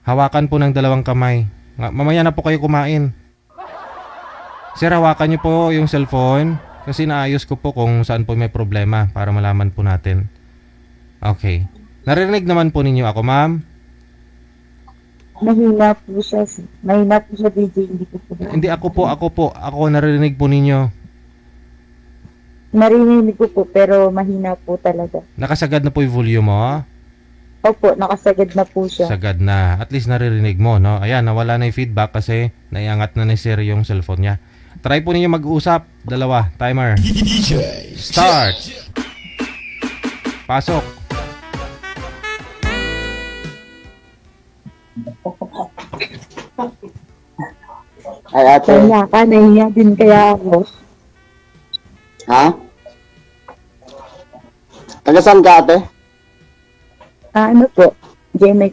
Hawakan po ng dalawang kamay. Mamaya na po kayo kumain. Sir, hawakan niyo po yung cellphone kasi naayos ko po kung saan po may problema para malaman po natin. Okay. Narinig naman po ninyo ako, ma'am? Mahina po siya. Mahina po siya, DJ. Hindi ko po. Hindi, ako po. Ako narinig po ninyo. Narinig ko po, pero mahina po talaga. Nakasagad na po yung volume mo? Opo, nakasagad na po siya. Sagad na. At least naririnig mo, no? Ayan, nawala na yung feedback kasi naiangat na ni Sir yung cellphone niya. Try po ninyo mag-usap. Dalawa. Timer. Start. Pasok. Ay, ate. Kaya ka, nahiya din kaya ako. Ha? Taga saan ka, ate? Ano po? GMA